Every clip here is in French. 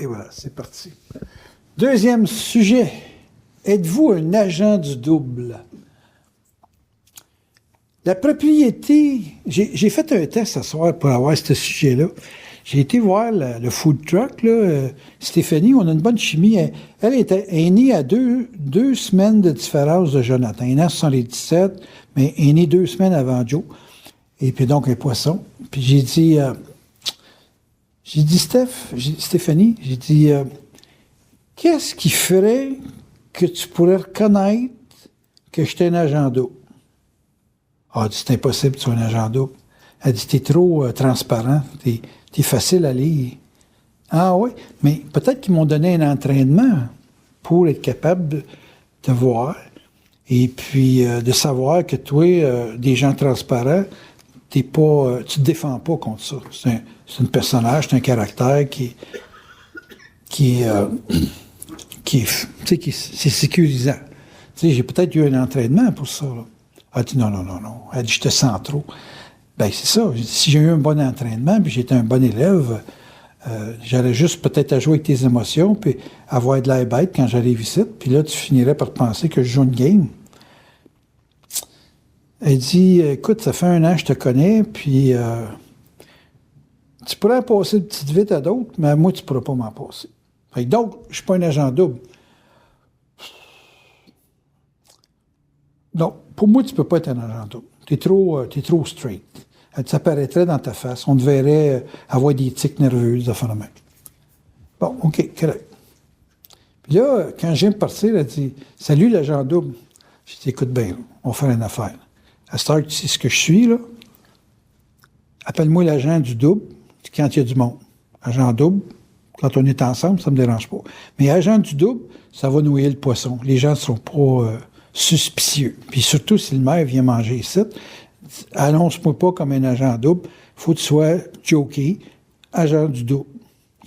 Et voilà, c'est parti. Deuxième sujet. Êtes-vous un agent du double? La propriété, j'ai fait un test ce soir pour avoir ce sujet-là. J'ai été voir le food truck, là, Stéphanie, on a une bonne chimie. Elle est née à deux semaines de différence de Jonathan. Elle est née en 77, mais elle est née 2 semaines avant Joe. Et puis donc, un poisson. Puis j'ai dit Stéphanie, j'ai dit, qu'est-ce qui ferait que tu pourrais reconnaître que j'étais un agent double? Ah, elle dit, c'est impossible que tu sois un agent double. Elle dit, t'es trop transparent, t'es facile à lire. Ah oui, mais peut-être qu'ils m'ont donné un entraînement pour être capable de voir et puis de savoir que toi, des gens transparents, tu te défends pas contre ça. C'est un personnage, c'est un caractère c'est sécurisant. Tu sais, j'ai peut-être eu un entraînement pour ça, là. Elle dit non. Elle dit, je te sens trop. Ben c'est ça. Si j'ai eu un bon entraînement, puis j'étais un bon élève, j'allais juste peut-être à jouer avec tes émotions, puis avoir de l'air bête quand j'arrive ici, puis là, tu finirais par penser que je joue une game. Elle dit, écoute, ça fait 1 an que je te connais, puis tu pourrais en passer de petite vite à d'autres, mais à moi, tu ne pourras pas m'en passer. Fait que donc, je ne suis pas un agent double. Donc, pour moi, tu ne peux pas être un agent double. Tu es trop straight. Ça paraîtrait dans ta face. On te verrait avoir des tics nerveuses, de phénomène. Bon, OK, correct. Puis là, quand je viens de partir, elle dit, salut l'agent double. Je dis, écoute bien, on va faire une affaire. À cette heure, tu sais ce que je suis, là. Appelle-moi l'agent du double quand il y a du monde. Agent double, quand on est ensemble, ça ne me dérange pas. Mais agent du double, ça va noyer le poisson. Les gens ne seront pas suspicieux. Puis surtout, si le maire vient manger ici, annonce-moi pas comme un agent double. Il faut que tu sois joké, agent du double.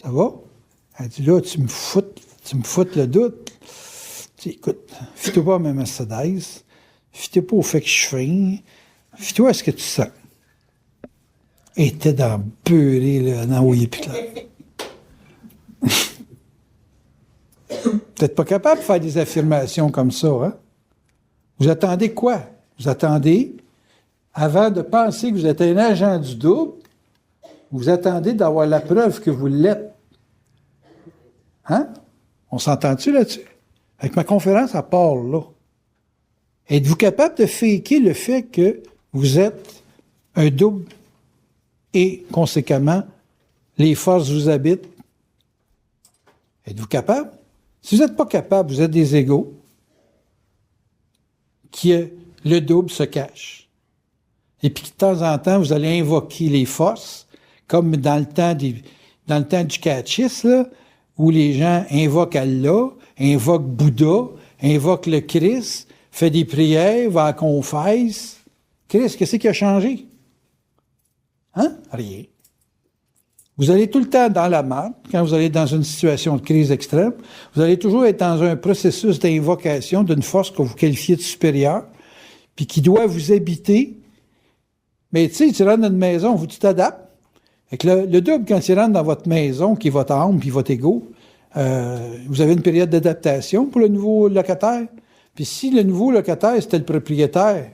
Ça va? Elle dit, là, tu me foutes le doute. Tu sais, écoute, fie-toi pas à ma Mercedes. Fie-toi pas au fait que je suis fin. Fie-toi à ce que tu sens. Elle était dans beurré, là, dans envoyé plus clair. Vous n'êtes pas capable de faire des affirmations comme ça, hein? Vous attendez quoi? Vous attendez, avant de penser que vous êtes un agent du double, vous attendez d'avoir la preuve que vous l'êtes. Hein? On s'entend-tu là-dessus? Avec ma conférence, elle part là. Êtes-vous capable de faker le fait que vous êtes un double et, conséquemment, les forces vous habitent? Êtes-vous capable? Si vous n'êtes pas capable, vous êtes des égaux, le double se cache. Et puis, de temps en temps, vous allez invoquer les forces, comme dans le temps du catchisme, là, où les gens invoquent Allah, invoquent Bouddha, invoquent le Christ, fait des prières, va à confesse. Christ, qu'est-ce qui a changé? Hein? Rien. Vous allez tout le temps dans la merde, quand vous allez dans une situation de crise extrême. Vous allez toujours être dans un processus d'invocation d'une force que vous qualifiez de supérieure, puis qui doit vous habiter. Mais tu sais, tu rentres dans une maison, vous t'adaptes. Fait que le double, quand il rentre dans votre maison, qui est votre âme puis votre ego, vous avez une période d'adaptation pour le nouveau locataire. Puis si le nouveau locataire, c'était le propriétaire,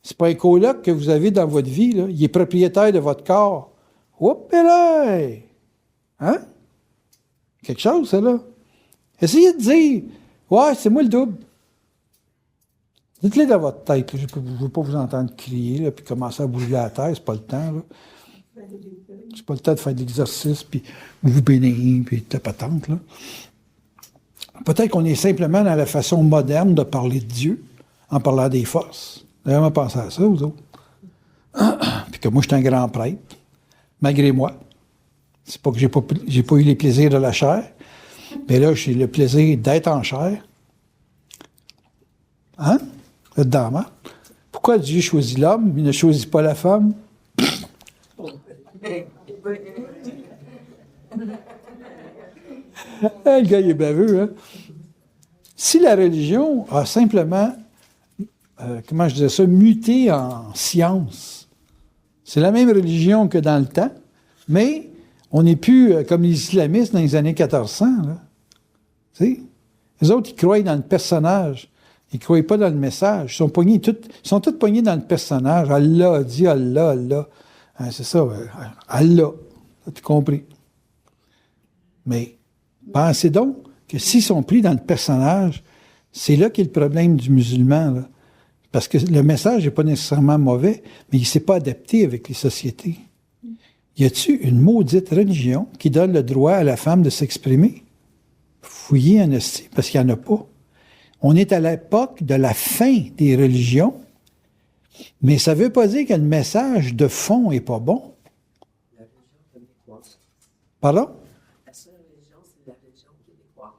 c'est pas un coloc que vous avez dans votre vie, là. Il est propriétaire de votre corps. Oups là! Hein? Quelque chose, ça, là. Essayez de dire, ouais, c'est moi le double. Dites-le dans votre tête. Là. Je ne veux pas vous entendre crier, là, puis commencer à bouger la terre, c'est pas le temps, là. C'est pas le temps de faire de l'exercice, puis vous bénir, puis ta patente, là. Peut-être qu'on est simplement dans la façon moderne de parler de Dieu, en parlant des forces. Vous avez jamais pensé à ça, vous autres? Puis que moi, je suis un grand prêtre, malgré moi. C'est pas que j'ai pas eu les plaisirs de la chair, mais là, j'ai le plaisir d'être en chair. Hein? Vous êtes dans la merde. Pourquoi Dieu choisit l'homme, il ne choisit pas la femme? Le gars, il est baveux, hein? Si la religion a simplement, comment je disais ça, muté en science, c'est la même religion que dans le temps, mais On n'est plus comme les islamistes dans les années 1400, là. Tu sais? Les autres, ils croient dans le personnage. Ils ne croient pas dans le message. Ils sont tous pognés dans le personnage. Allah a dit Allah, Allah. Hein, c'est ça, Allah. As-tu compris? Mais pensez donc que s'ils sont pris dans le personnage, c'est là qu'est le problème du musulman, là. Parce que le message n'est pas nécessairement mauvais, mais il ne s'est pas adapté avec les sociétés. Y a-t-il une maudite religion qui donne le droit à la femme de s'exprimer? Fouillez un esti, parce qu'il n'y en a pas. On est à l'époque de la fin des religions, mais ça ne veut pas dire que le message de fond n'est pas bon. La religion québécoise. Pardon? La seule religion, c'est la religion québécoise.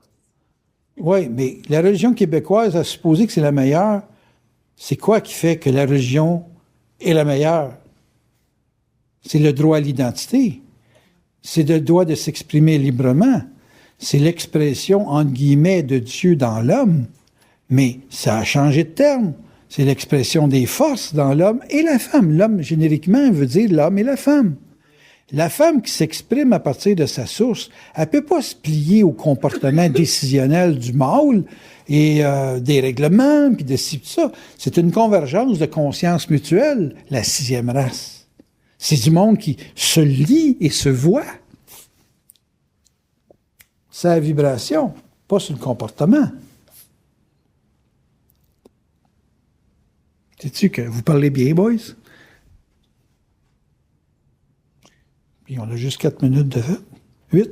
Oui, mais la religion québécoise a supposé que c'est la meilleure. C'est quoi qui fait que la religion est la meilleure? C'est le droit à l'identité. C'est le droit de s'exprimer librement. C'est l'expression, entre guillemets, de Dieu dans l'homme. Mais ça a changé de terme. C'est l'expression des forces dans l'homme et la femme. L'homme, génériquement, veut dire l'homme et la femme. La femme qui s'exprime à partir de sa source, elle ne peut pas se plier au comportement décisionnel du mâle et des règlements, puis de ci, tout ça. C'est une convergence de conscience mutuelle, la sixième race. C'est du monde qui se lie et se voit. C'est la vibration, pas sur le comportement. Sais-tu que vous parlez bien, boys? Puis on a juste 4 minutes de fait. 8.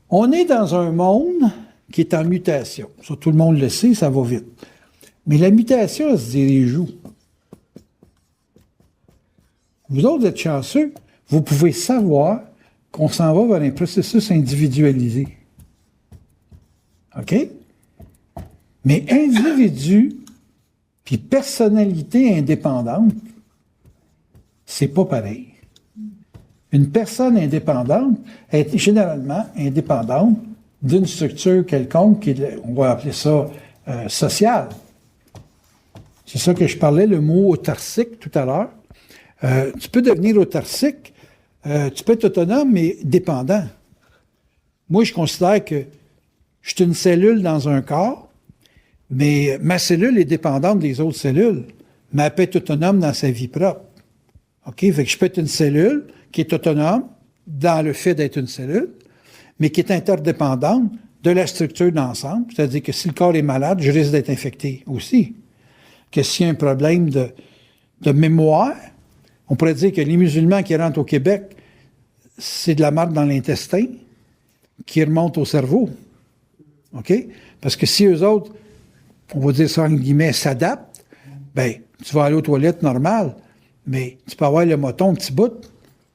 On est dans un monde qui est en mutation. Ça, tout le monde le sait, ça va vite. Mais la mutation, elle se dirige où? Vous autres êtes chanceux, vous pouvez savoir qu'on s'en va vers un processus individualisé. OK? Mais individu puis personnalité indépendante, c'est pas pareil. Une personne indépendante est généralement indépendante d'une structure quelconque, on va appeler ça sociale. C'est ça que je parlais, le mot autarcique tout à l'heure. Tu peux devenir autarcique, tu peux être autonome, mais dépendant. Moi, je considère que je suis une cellule dans un corps, mais ma cellule est dépendante des autres cellules, mais elle peut être autonome dans sa vie propre. OK? Fait que je peux être une cellule qui est autonome dans le fait d'être une cellule, mais qui est interdépendante de la structure d'ensemble. C'est-à-dire que si le corps est malade, je risque d'être infecté aussi. Que s'il y a un problème de mémoire, on pourrait dire que les musulmans qui rentrent au Québec, c'est de la marde dans l'intestin qui remonte au cerveau. OK? Parce que si eux autres, on va dire ça en guillemets, s'adaptent, bien, tu vas aller aux toilettes normales, mais tu peux avoir le moton, un petit bout,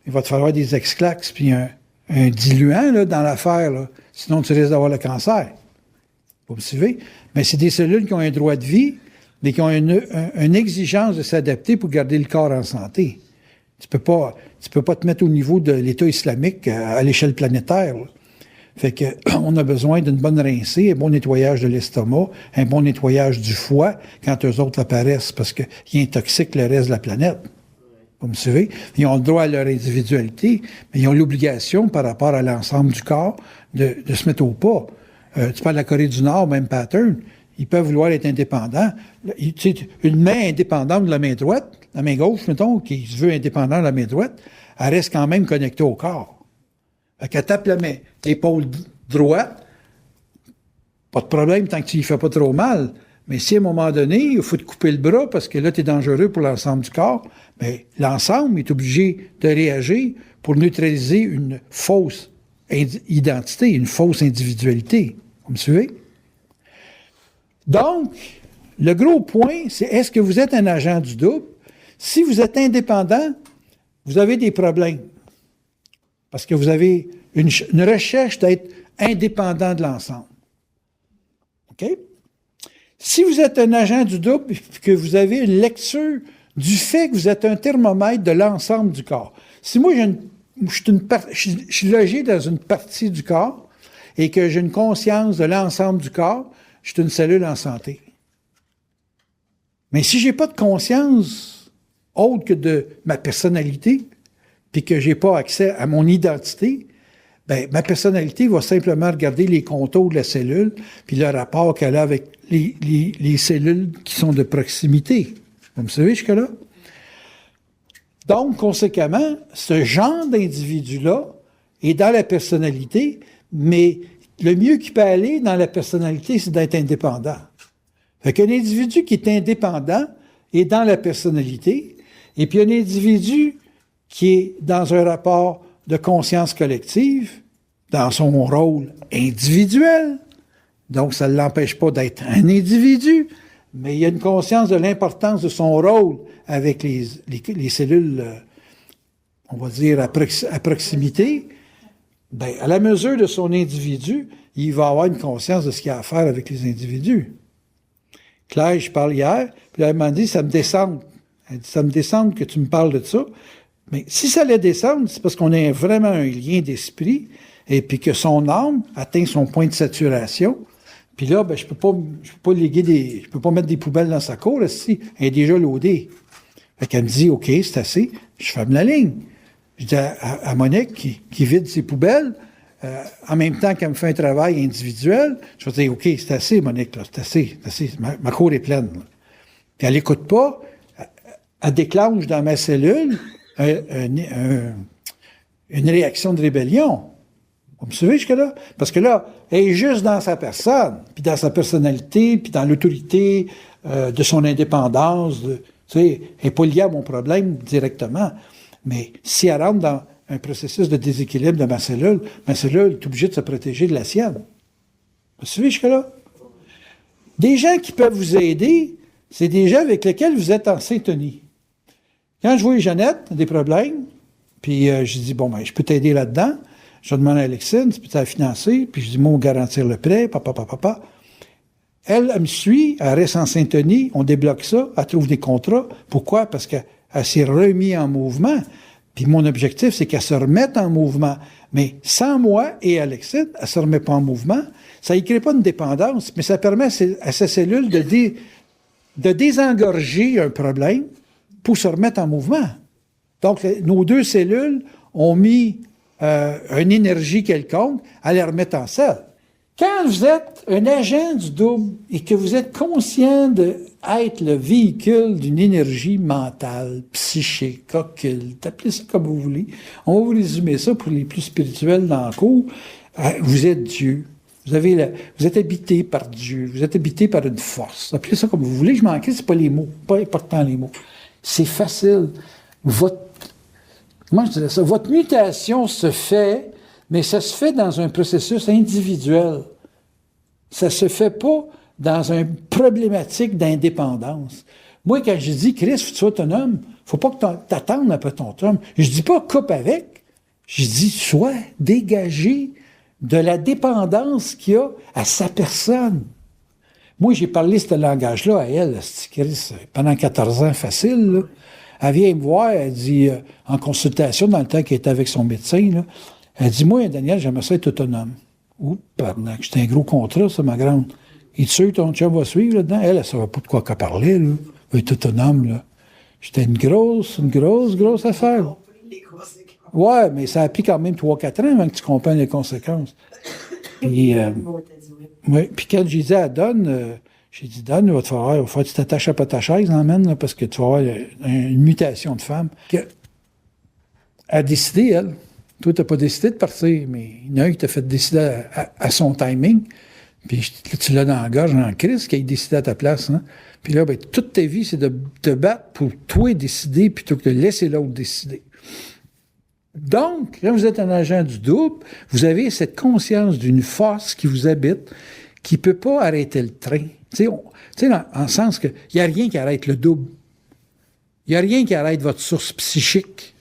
il va te falloir des exclax puis un diluant là, dans l'affaire, là. Sinon tu risques d'avoir le cancer. Vous me suivez? Mais c'est des cellules qui ont un droit de vie, mais qui ont une exigence de s'adapter pour garder le corps en santé. Tu peux pas te mettre au niveau de l'État islamique à l'échelle planétaire, là. Fait que on a besoin d'une bonne rincée, un bon nettoyage de l'estomac, un bon nettoyage du foie quand eux autres apparaissent, parce qu'ils intoxiquent le reste de la planète. Vous me suivez? Ils ont le droit à leur individualité, mais ils ont l'obligation, par rapport à l'ensemble du corps, de se mettre au pas. Tu parles de la Corée du Nord, même pattern. Ils peuvent vouloir être indépendants. Tu sais, une main indépendante de la main droite, la main gauche, mettons, qui se veut indépendante de la main droite, elle reste quand même connectée au corps. Fait qu'elle tape la main, l'épaule droite, pas de problème tant que tu y fais pas trop mal. Mais si à un moment donné, il faut te couper le bras parce que là, tu es dangereux pour l'ensemble du corps, bien, l'ensemble est obligé de réagir pour neutraliser une fausse identité, une fausse individualité. Vous me suivez? Donc, le gros point, c'est est-ce que vous êtes un agent du double? Si vous êtes indépendant, vous avez des problèmes. Parce que vous avez une recherche d'être indépendant de l'ensemble. OK? Si vous êtes un agent du double, que vous avez une lecture du fait que vous êtes un thermomètre de l'ensemble du corps. Si moi, je suis logé dans une partie du corps et que j'ai une conscience de l'ensemble du corps, je suis une cellule en santé. Mais si je n'ai pas de conscience autre que de ma personnalité, puis que j'ai pas accès à mon identité, ben, ma personnalité va simplement regarder les contours de la cellule, puis le rapport qu'elle a avec les cellules qui sont de proximité. Vous me suivez jusque-là? Donc, conséquemment, ce genre d'individu-là est dans la personnalité, mais le mieux qu'il peut aller dans la personnalité, c'est d'être indépendant. Fait qu'un individu qui est indépendant est dans la personnalité, et puis un individu qui est dans un rapport de conscience collective, dans son rôle individuel, donc ça ne l'empêche pas d'être un individu, mais il y a une conscience de l'importance de son rôle avec les cellules, on va dire, à proximité. Bien, à la mesure de son individu, il va avoir une conscience de ce qu'il y a à faire avec les individus. Claire, je parle hier, puis elle m'a dit, ça me descend. Elle dit, ça me descend que tu me parles de ça. Mais si ça allait descendre, c'est parce qu'on a vraiment un lien d'esprit, et puis que son âme atteint son point de saturation. Puis là, ben, je peux pas mettre des poubelles dans sa cour, si elle est déjà loadée. Fait qu'elle me dit, OK, c'est assez, je ferme la ligne. Je dis à Monique, qui vide ses poubelles, en même temps qu'elle me fait un travail individuel, je vais dire, OK, c'est assez, Monique, là, c'est assez, ma cour est pleine. Là. Puis elle n'écoute pas, elle déclenche dans ma cellule une réaction de rébellion. Vous me suivez jusque-là? Parce que là, elle est juste dans sa personne, puis dans sa personnalité, puis dans l'autorité de son indépendance. Elle n'est pas liée à mon problème directement. Mais si elle rentre dans un processus de déséquilibre de ma cellule est obligée de se protéger de la sienne. Vous me suivez jusque-là? Des gens qui peuvent vous aider, c'est des gens avec lesquels vous êtes en syntonie. Quand je vois Jeannette, des problèmes, puis je dis, bon, ben, je peux t'aider là-dedans. Je demande à Alexine, tu peux la financer? Puis je dis, moi, on garantir le prêt, papa. Elle me suit, elle reste en syntonie, on débloque ça, elle trouve des contrats. Pourquoi? Parce qu'elle s'est remise en mouvement. Puis mon objectif, c'est qu'elle se remette en mouvement. Mais sans moi et Alexine, elle ne se remet pas en mouvement. Ça ne crée pas une dépendance, mais ça permet à sa cellule de désengorger un problème pour se remettre en mouvement. Donc, nos deux cellules ont mis une énergie quelconque à les remettre en selle. Quand vous êtes un agent du double et que vous êtes conscient d'être le véhicule d'une énergie mentale, psychique, occulte, appelez ça comme vous voulez, on va vous résumer ça pour les plus spirituels dans le cours, vous êtes Dieu. Vous êtes habité par Dieu, vous êtes habité par une force. Appelez ça comme vous voulez, je m'en crie, c'est pas les mots, pas important les mots. C'est facile. Moi, je dirais ça. Votre mutation se fait, mais ça se fait dans un processus individuel. Ça se fait pas dans une problématique d'indépendance. Moi, quand je dis, Chris, faut que tu sois autonome, faut pas que t'attendes après ton homme. Je dis pas coupe avec. Je dis, sois dégagé de la dépendance qu'il y a à sa personne. Moi, j'ai parlé ce langage-là à elle, Chris, pendant 14 ans, facile, là. Elle vient me voir, elle dit, en consultation, dans le temps qu'elle était avec son médecin, là, elle dit, moi, Daniel, j'aimerais ça être autonome. Ouh, pardon, c'était un gros contrat, ça, ma grande. Il est sûr que ton chum va suivre là-dedans? Elle ne savait pas de quoi qu'elle parlait, là. Elle être autonome, là. C'était une grosse affaire. Ouais, mais ça a pris quand même 3-4 ans avant que tu comprennes les conséquences. Et, ouais, puis quand j'ai dit à Don, j'ai dit, Don, il va falloir que tu t'attaches à pas ta chaise, emmène, là, parce que tu vas avoir une mutation de femme. Elle a décidé, elle. Toi, tu n'as pas décidé de partir, mais il y en a un qui t'a fait décider à son timing. Puis tu l'as dans la gorge, en crise, qui a décidé à ta place. Hein? Puis là, ben, toute ta vie, c'est de te battre pour toi décider plutôt que de laisser l'autre décider. Donc, quand vous êtes un agent du double, vous avez cette conscience d'une force qui vous habite, qui ne peut pas arrêter le train. Tu sais, dans le sens qu'il n'y a rien qui arrête le double. Il n'y a rien qui arrête votre source psychique.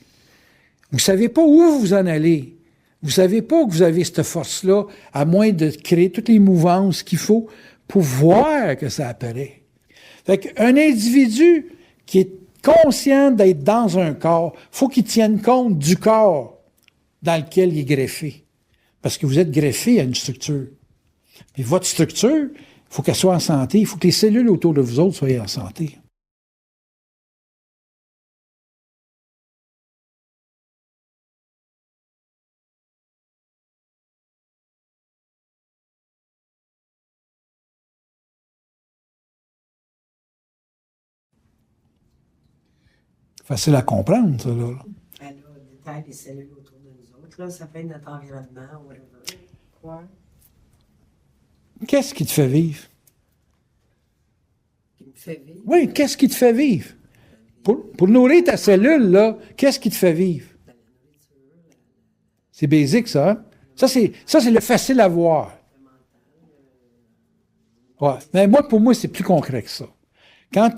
Vous ne savez pas où vous en allez. Vous ne savez pas que vous avez cette force-là, à moins de créer toutes les mouvances qu'il faut pour voir que ça apparaît. Fait qu'un individu qui est conscient d'être dans un corps, il faut qu'il tienne compte du corps dans lequel il est greffé. Parce que vous êtes greffé à une structure. Puis votre structure, il faut qu'elle soit en santé. Il faut que les cellules autour de vous autres soient en santé. Facile à comprendre, ça, là. Ben là, on détaille les cellules autour de nous autres. Là, ça fait notre environnement, whatever. Ouais. Qu'est-ce qui te fait vivre? Qui me fait vivre. Oui, qu'est-ce qui te fait vivre? Pour nourrir ta cellule, là, qu'est-ce qui te fait vivre? Ben, la nourriture, C'est basique, ça, hein? Ça, c'est le facile à voir. Ouais. Mais moi, pour moi, c'est plus concret que ça. Quand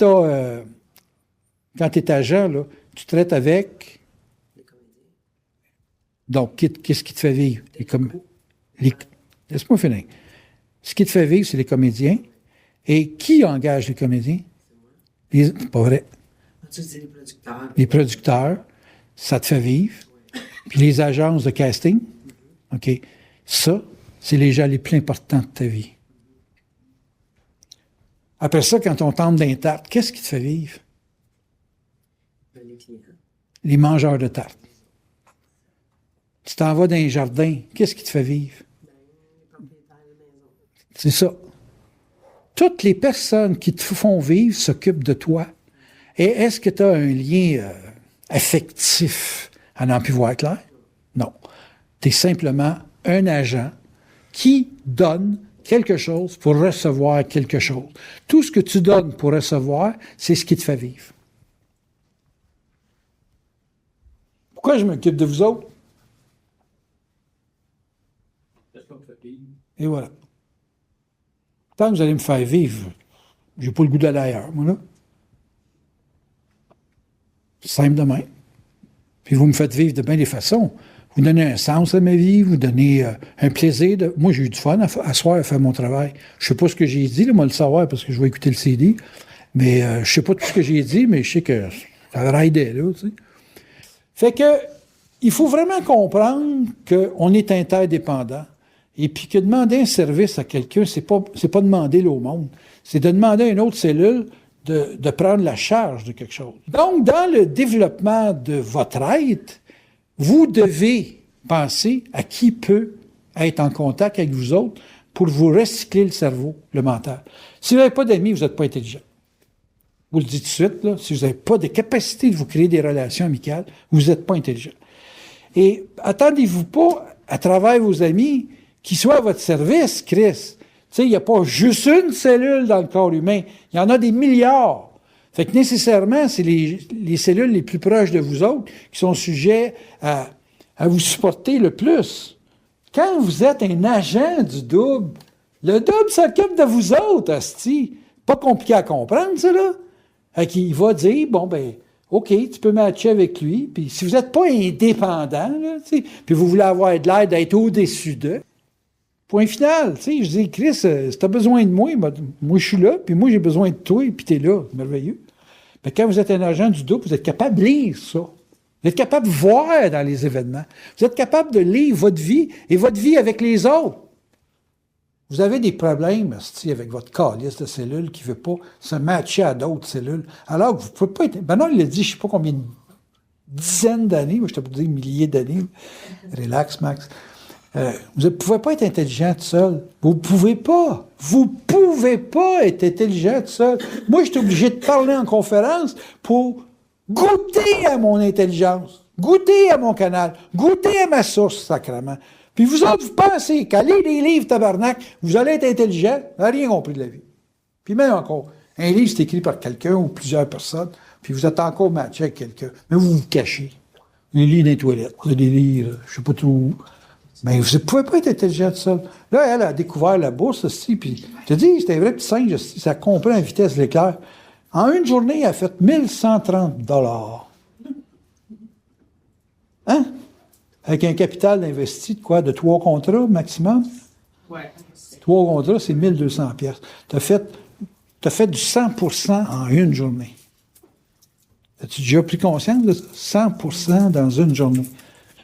tu es agent, là, tu traites avec... les comédiens. Donc, qu'est-ce qui te fait vivre? Laisse-moi finir. Ce qui te fait vivre, c'est les comédiens. Et qui engage les comédiens? C'est pas vrai. Tu dis les producteurs. Les producteurs, ça te fait vivre. Puis les agences de casting, OK? Ça, c'est les gens les plus importants de ta vie. Après ça, quand on tente d'un tarte, qu'est-ce qui te fait vivre? Ben, les clients. Les mangeurs de tarte. Tu t'en vas dans les jardins, qu'est-ce qui te fait vivre? Ben, les propriétaires de maison. C'est ça. Toutes les personnes qui te font vivre s'occupent de toi. Et est-ce que tu as un lien affectif à n'en plus voir clair? Non. Tu es simplement un agent qui donne quelque chose pour recevoir quelque chose. Tout ce que tu donnes pour recevoir, c'est ce qui te fait vivre. Pourquoi je m'occupe de vous autres? Et voilà. Tant que vous allez me faire vivre, j'ai pas le goût d'aller ailleurs, moi, là. C'est simple de même. Puis vous me faites vivre de bien des façons. Vous donnez un sens à ma vie, vous donnez un plaisir. Moi, j'ai eu du fun à soir à faire mon travail. Je sais pas ce que j'ai dit, là, moi, le savoir, parce que je vais écouter le CD. Mais je sais pas tout ce que j'ai dit, mais je sais que ça va aider, là, tu sais. Fait que, il faut vraiment comprendre qu'on est interdépendant. Et puis que demander un service à quelqu'un, c'est pas demander l'eau au monde. C'est de demander à une autre cellule de prendre la charge de quelque chose. Donc, dans le développement de votre être, vous devez penser à qui peut être en contact avec vous autres pour vous recycler le cerveau, le mental. Si vous n'avez pas d'amis, vous n'êtes pas intelligent. Vous le dites tout de suite, là, si vous n'avez pas de capacité de vous créer des relations amicales, vous n'êtes pas intelligent. Et attendez-vous pas, à travers vos amis, qu'ils soient à votre service, Chris. Tu sais, il n'y a pas juste une cellule dans le corps humain. Il y en a des milliards. Fait que nécessairement, c'est les cellules les plus proches de vous autres qui sont sujets à vous supporter le plus. Quand vous êtes un agent du double, le double s'occupe de vous autres, asti. Pas compliqué à comprendre, ça, là. Fait qu'il va dire, bon, ben, OK, tu peux matcher avec lui, puis si vous n'êtes pas indépendant, là, tu sais, puis vous voulez avoir de l'air d'être au-dessus d'eux, point final, tu sais, je dis, Chris, si tu as besoin de moi, moi je suis là, puis moi j'ai besoin de toi, puis tu es là, merveilleux. Mais quand vous êtes un agent du double, vous êtes capable de lire ça. Vous êtes capable de voir dans les événements. Vous êtes capable de lire votre vie et votre vie avec les autres. Vous avez des problèmes, avec votre calice de cellules qui ne veut pas se matcher à d'autres cellules. Alors que vous ne pouvez pas être... Ben non, il l'a dit, je ne sais pas combien de dizaines d'années, moi je t'ai pas dit milliers d'années. Relax, Max. Vous ne pouvez pas être intelligent tout seul. Vous ne pouvez pas. Vous ne pouvez pas être intelligent tout seul. Moi, je suis obligé de parler en conférence pour goûter à mon intelligence, goûter à mon canal, goûter à ma source, sacrément. Puis vous autres, vous pensez qu'à lire des livres, tabarnak, vous allez être intelligent, vous n'avez rien compris de la vie. Puis même encore, un livre, c'est écrit par quelqu'un ou plusieurs personnes, puis vous êtes encore matché avec quelqu'un. Mais vous vous cachez. Un lit dans les toilettes, vous allez lire, je ne sais pas trop où. Mais vous ne pouvez pas être intelligent tout seul. Là, elle a découvert la bourse aussi, puis je te dis, c'était un vrai petit singe, ça comprend la vitesse de l'éclair. En une journée, elle a fait 1130 $. Hein? Avec un capital investi de quoi? De 3 contrats maximum? Ouais. 3 contrats, c'est 1200 pièces. Tu as fait du 100% en une journée. As-tu déjà pris conscience de ça? 100% dans une journée.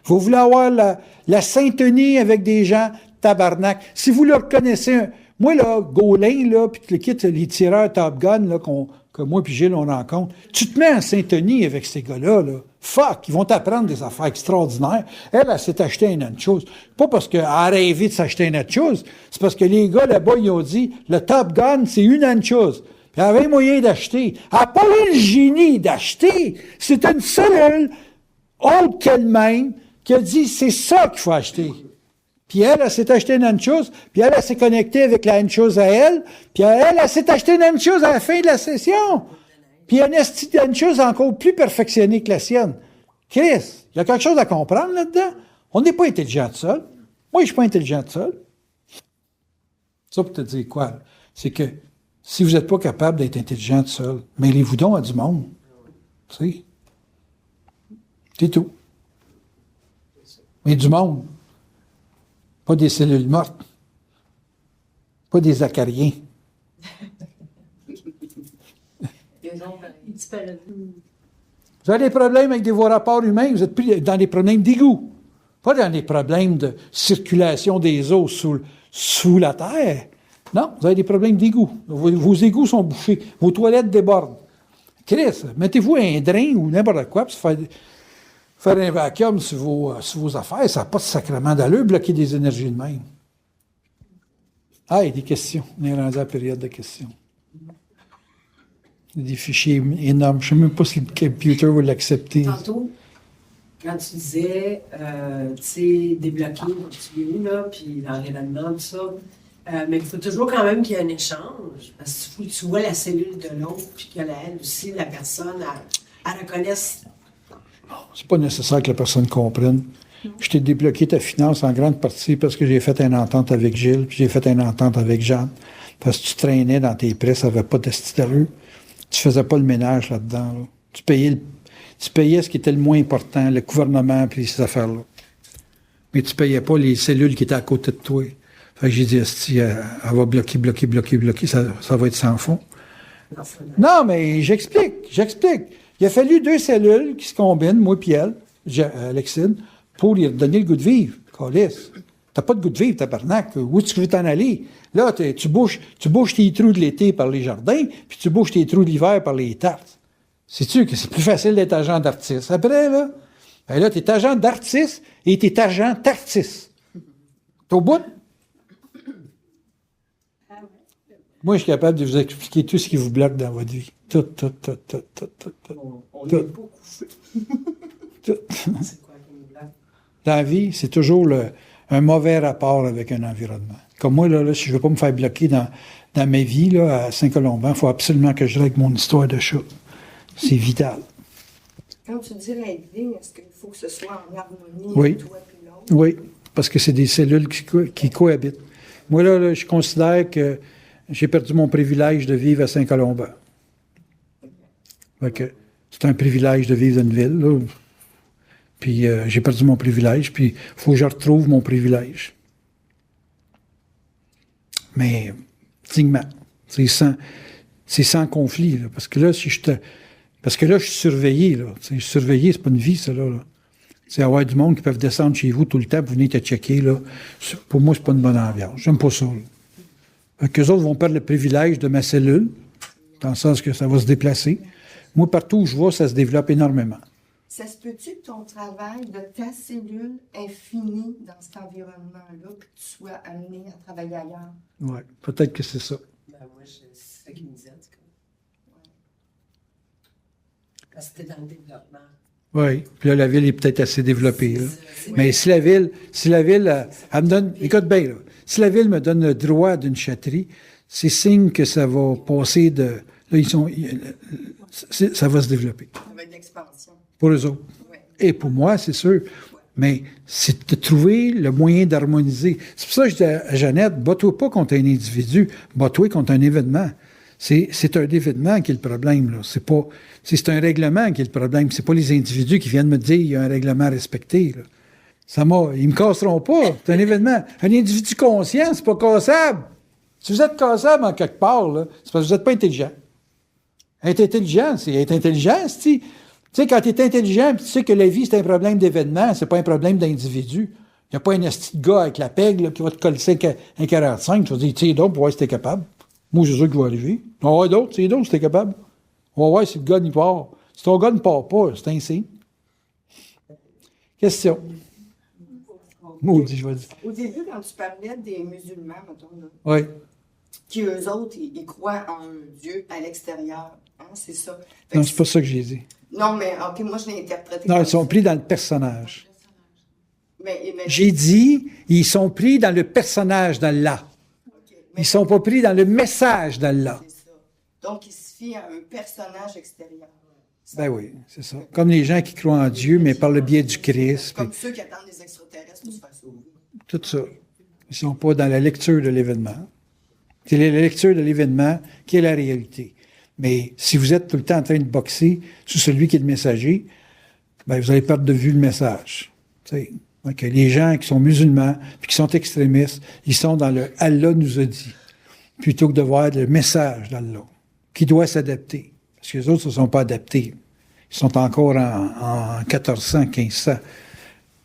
Vous voulez avoir la syntonie avec des gens, tabarnak. Si vous le reconnaissez, moi, là, Gaulin, là, puis le kit, les tireurs Top Gun, là, que moi puis Gilles, on rencontre, tu te mets en syntonie avec ces gars-là, là. Fuck, ils vont t'apprendre des affaires extraordinaires. Elle s'est acheté une autre chose. Pas parce qu'elle a rêvé de s'acheter une autre chose, c'est parce que les gars là-bas, ils ont dit, le Top Gun, c'est une autre chose. Puis elle avait moyen d'acheter. Elle n'a pas eu le génie d'acheter. C'est une cellule autre qu'elle-même qui a dit, c'est ça qu'il faut acheter. Puis elle s'est acheté une autre chose, puis elle s'est connectée avec la même chose à elle, puis elle s'est acheté une autre chose à la fin de la session. Puis elle a une chose encore plus perfectionnée que la sienne. Chris, il y a quelque chose à comprendre là-dedans. On n'est pas intelligent tout seul. Moi, je ne suis pas intelligent tout seul. Ça pour te dire quoi? C'est que si vous n'êtes pas capable d'être intelligent tout seul, mêlez-vous donc à du monde. Tu sais? C'est tout. Mais du monde. Pas des cellules mortes. Pas des acariens. Vous avez des problèmes avec vos rapports humains, vous êtes plus dans des problèmes d'égout. Pas dans des problèmes de circulation des eaux sous la terre. Non, vous avez des problèmes d'égout. Vos égouts sont bouchés. Vos toilettes débordent. Chris, mettez-vous un drain ou n'importe quoi, puis faire un vacuum sur vos affaires, ça n'a pas de sacrement d'allure, bloquer des énergies de même. Ah, il y a des questions. On est rendu à la période de questions. Des fichiers énormes. Je ne sais même pas si le computer va l'accepter. Tantôt, quand tu disais, tu sais, débloquer, tu es où, là, puis l'environnement, tout ça, mais il faut toujours quand même qu'il y ait un échange, parce qu'il faut que tu vois la cellule de l'autre, puis qu'elle aussi, la personne, elle reconnaisse. C'est pas nécessaire que la personne comprenne. Je t'ai débloqué ta finance en grande partie parce que j'ai fait une entente avec Gilles, puis j'ai fait une entente avec Jeanne, parce que tu traînais dans tes prêts, ça n'avait pas d'allure. Tu faisais pas le ménage là-dedans. Là. Tu payais ce qui était le moins important, le gouvernement puis ces affaires-là. Mais tu payais pas les cellules qui étaient à côté de toi. Fait que j'ai dit, esti, elle va bloquer, ça va être sans fond. Non, mais j'explique. Il a fallu 2 cellules qui se combinent, moi et elle, Alexine, pour lui donner le goût de vivre. Calisse. T'as pas de goût de vivre, tabarnak. Où tu veux t'en aller? Là, tu bouches tes trous de l'été par les jardins, puis tu bouches tes trous de l'hiver par les tartes. Sais-tu que c'est plus facile d'être agent d'artiste? Après, là, ben là, t'es agent d'artiste et t'es agent d'artiste. T'es au bout? Moi, je suis capable de vous expliquer tout ce qui vous bloque dans votre vie. Tout. On est beaucoup. Tout. C'est quoi qui nous bloque? Dans la vie, c'est toujours un mauvais rapport avec un environnement. Comme moi, là, si je ne veux pas me faire bloquer dans ma vie là, à Saint-Colomban, il faut absolument que je règle mon histoire de chat. C'est vital. Quand tu dis régler, est-ce qu'il faut que ce soit en harmonie Oui. avec toi et l'autre? Oui, parce que c'est des cellules qui cohabitent. Moi, là, je considère que j'ai perdu mon privilège de vivre à Saint-Colomban. C'est un privilège de vivre dans une ville. Là. Puis j'ai perdu mon privilège, puis il faut que je retrouve mon privilège. Mais dignement. C'est sans conflit. Là, parce que là, je suis surveillé. Là, surveillé, c'est pas une vie, ça. Là. C'est avoir du monde qui peuvent descendre chez vous tout le temps pour venir te checker. Là. Pour moi, c'est pas une bonne ambiance. J'aime pas ça. Qu'eux autres vont perdre le privilège de ma cellule, dans le sens que ça va se déplacer. Moi, partout où je vais, ça se développe énormément. Ça se peut-tu que ton travail de ta cellule est fini dans cet environnement-là, puis que tu sois amené à travailler ailleurs? Oui, peut-être que c'est ça. Ben, moi, c'est ça qu'il me disait, en tout cas. Parce que c'était dans le développement. Oui, puis là, la ville est peut-être assez développée. Là. Mais si la ville, elle me donne... Écoute bien, là, si la ville me donne le droit d'une châterie, c'est signe que ça va passer de... Là, ça va se développer. Ça va être l'expansion. Pour eux autres. Ouais. Et pour moi, c'est sûr. Mais c'est de trouver le moyen d'harmoniser. C'est pour ça que je dis à Jeannette, bats-toi pas contre un individu, bats-toi contre un événement. C'est un événement qui est le problème. Là. C'est un règlement qui est le problème. C'est pas les individus qui viennent me dire qu'il y a un règlement à respecter. Là. Ils me casseront pas. C'est un événement. Un individu conscient, c'est pas cassable. Si vous êtes cassable en quelque part, là, c'est parce que vous n'êtes pas intelligent. Être intelligent, c'est être intelligent, c'est... Tu sais, quand tu es intelligent, tu sais que la vie, c'est un problème d'événement, c'est pas un problème d'individu. Il n'y a pas un esti de gars avec la pègle là, qui va te coller un 45. Tu vas dire, tiens donc, pour voir si t'es capable. Moi, c'est sûr qu'il va arriver. On va voir d'autres, tiens donc, si t'es capable. On va voir si le gars n'y part. Si ton gars ne part pas, c'est un signe. Question. Maudit, je vais dire. Au début, quand tu parlais des musulmans, mettons, là, Oui. qui eux autres, ils croient en un Dieu à l'extérieur. Hein, c'est ça. Fait Non, que c'est pas ça que j'ai dit. non, mais OK, moi, je l'ai interprété Non, comme ils sont ça. pris dans le personnage. Mais J'ai dit, ils sont pris dans le personnage d'Allah. OK, Ils sont pas pris dans le message d'Allah. c'est ça. Donc, il se fie à un personnage extérieur. Ben oui, c'est ça. Comme les gens qui croient en Dieu, mais par le biais du Christ, puis Comme ceux qui attendent les extraterrestres pour se faire sauver. tout ça. Ils sont pas dans la lecture de l'événement. C'est la lecture de l'événement qui est la réalité. Mais si vous êtes tout le temps en train de boxer sur celui qui est le messager, ben vous allez perdre de vue le message. Tu sais. Donc, les gens qui sont musulmans puis qui sont extrémistes, ils sont dans le « Allah nous a dit », plutôt que de voir le message d'Allah, qui doit s'adapter. Parce que les autres ne se sont pas adaptés. Ils sont encore en 1400, 1500.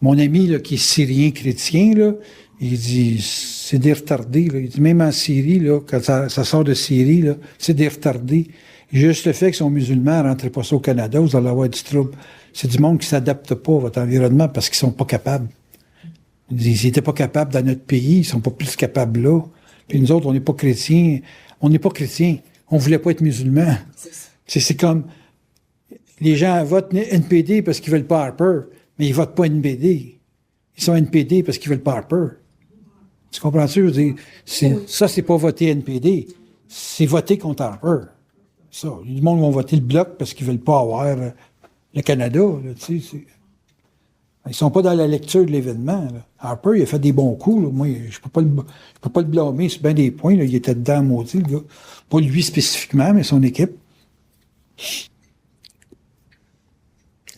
Mon ami là, qui est syrien chrétien, là, il dit, c'est des retardés. Là. Il dit, même en Syrie, là, quand ça sort de Syrie, là, c'est des retardés. Et juste le fait qu'ils sont musulmans, ne rentrez pas ça au Canada, vous allez avoir du trouble. C'est du monde qui ne s'adapte pas à votre environnement parce qu'ils ne sont pas capables. Ils n'étaient pas capables dans notre pays, ils ne sont pas plus capables là. Puis nous autres, on n'est pas chrétiens. On n'est pas chrétiens. On ne voulait pas être musulmans. C'est comme, les gens votent NPD parce qu'ils ne veulent pas Harper, mais ils ne votent pas NPD. Ils sont NPD parce qu'ils ne veulent pas Harper. Tu comprends-tu? Je veux dire, ça, c'est pas voter NPD. C'est voter contre Harper. Ça. Le monde va voter le Bloc parce qu'ils ne veulent pas avoir le Canada. Là, tu sais, ils ne sont pas dans la lecture de l'événement. Là. Harper, il a fait des bons coups. Là. Moi, je ne peux pas le blâmer sur bien des points. Là. Il était dedans, maudit, le gars. Pas lui spécifiquement, mais son équipe.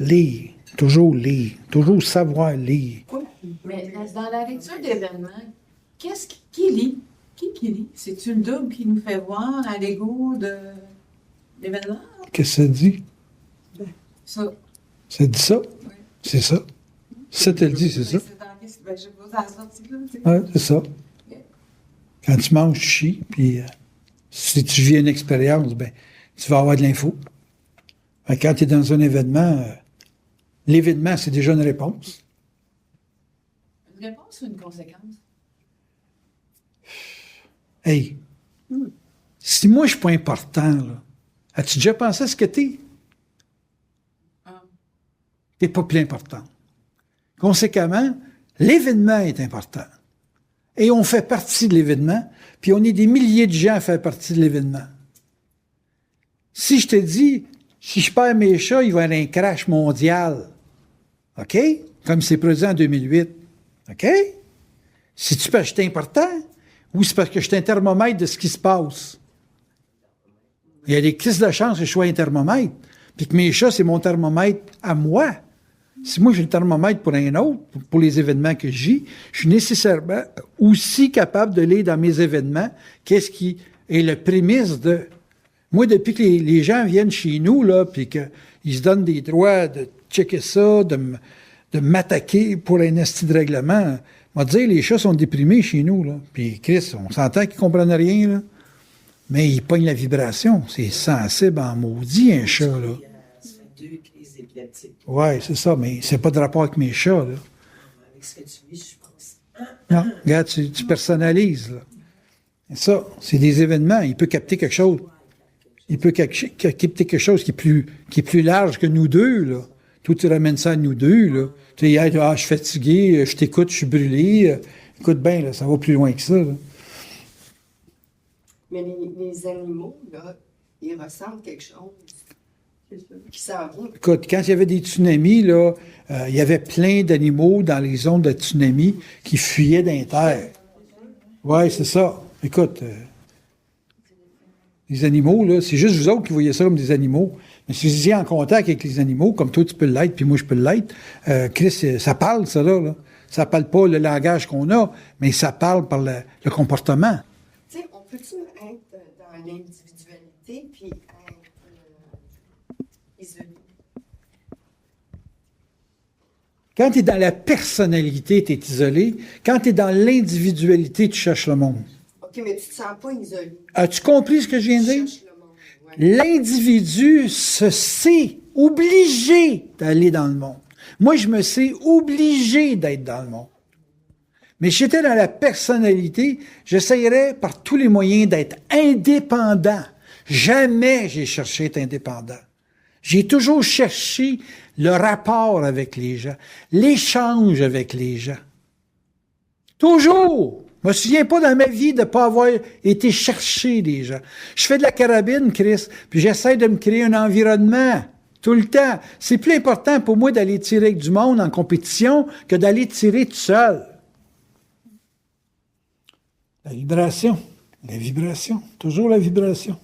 Lire. Toujours lire. Toujours savoir lire. Mais dans la lecture d'événements, qui lit? Qui lit? C'est-tu le double qui nous fait voir à l'ego de l'événement? Qu'est-ce que ça dit? Ça. Ça dit ça? Oui. C'est ça. Ça te le dit, c'est ça? Ben, je vous en sorti là. Tu sais. Oui, c'est ça. Quand tu manges, tu chies, puis si tu vis une expérience, ben, tu vas avoir de l'info. Quand tu es dans un événement, l'événement, c'est déjà une réponse. Une réponse ou une conséquence? Hey, si moi, je suis pas important, là, as-tu déjà pensé à ce que t'es? T'es pas plus important. Conséquemment, l'événement est important. Et on fait partie de l'événement, puis on est des milliers de gens à faire partie de l'événement. Si je te dis, si je perds mes chats, il va y avoir un crash mondial. OK? Comme c'est produit en 2008. OK? C'est-tu parce que je suis important ou c'est parce que je suis un thermomètre de ce qui se passe? Il y a des crises de chance que je sois un thermomètre, puis que mes chats, c'est mon thermomètre à moi. Si moi, j'ai le thermomètre pour un autre, pour les événements que j'ai, je suis nécessairement aussi capable de lire dans mes événements qu'est-ce qui est le prémisse de... Moi, depuis que les gens viennent chez nous, là, puis qu'ils se donnent des droits de checker ça, de m'attaquer pour un esti de règlement, on va dire, les chats sont déprimés chez nous, là. Puis Chris, on s'entend qu'ils comprennent rien, là. Mais ils pognent la vibration. C'est sensible en maudit, un chat, là. Ça fait 2 crises épileptiques. Ouais, c'est ça, mais c'est pas de rapport avec mes chats, là. Avec ce que tu vis, je pense. Non, regarde, tu personnalises, là. Et ça, c'est des événements. Il peut capter quelque chose. Il peut capter quelque chose qui est plus large que nous deux, là. Toi, tu ramènes ça à nous deux, là. Tu sais, je suis fatigué, je t'écoute, je suis brûlé. Écoute bien, là, ça va plus loin que ça, là. Mais les animaux, là, ils ressentent quelque chose qui s'en vient. Écoute, quand il y avait des tsunamis, là, il y avait plein d'animaux dans les zones de tsunami qui fuyaient d'un terre. Oui, c'est ça. Écoute, les animaux, là, c'est juste vous autres qui voyez ça comme des animaux. Mais si vous étiez en contact avec les animaux, comme toi, tu peux l'être, puis moi, je peux l'être, Chris, ça parle, ça, là. Ça parle pas le langage qu'on a, mais ça parle par le comportement. Tu sais, on peut-tu être dans l'individualité puis être isolé? Quand tu es dans la personnalité, tu es isolé. Quand tu es dans l'individualité, tu cherches le monde. OK, mais tu te sens pas isolé. As-tu compris ce que je viens de Tu dire? cherches le monde. Ouais. L'individu se sait obligé d'aller dans le monde. Moi, je me sais obligé d'être dans le monde. Mais si j'étais dans la personnalité, j'essayerais par tous les moyens d'être indépendant. Jamais j'ai cherché à être indépendant. J'ai toujours cherché le rapport avec les gens, l'échange avec les gens. Toujours! Je me souviens pas dans ma vie de ne pas avoir été chercher les gens. Je fais de la carabine, Chris, puis j'essaie de me créer un environnement tout le temps. C'est plus important pour moi d'aller tirer avec du monde en compétition que d'aller tirer tout seul. La vibration, toujours la vibration.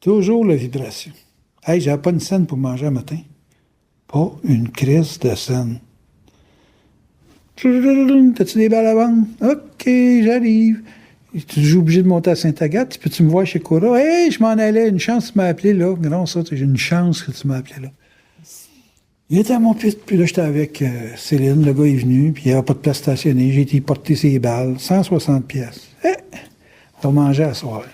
Toujours la vibration. Hey, j'avais pas une scène pour manger un matin. Pas une crise de scène. T'as-tu des balles à vendre? OK, j'arrive. Tu es obligé de monter à Sainte-Agathe. Peux-tu me voir chez Cora? Hey, je m'en allais. Une chance que tu m'as appelé là. Non, ça, j'ai une chance que tu m'as appelé là. Il était à mon pit, puis là, j'étais avec Céline. Le gars est venu, puis il n'y avait pas de place stationnée. J'ai été porter ses balles. 160 pièces. On va manger à soir.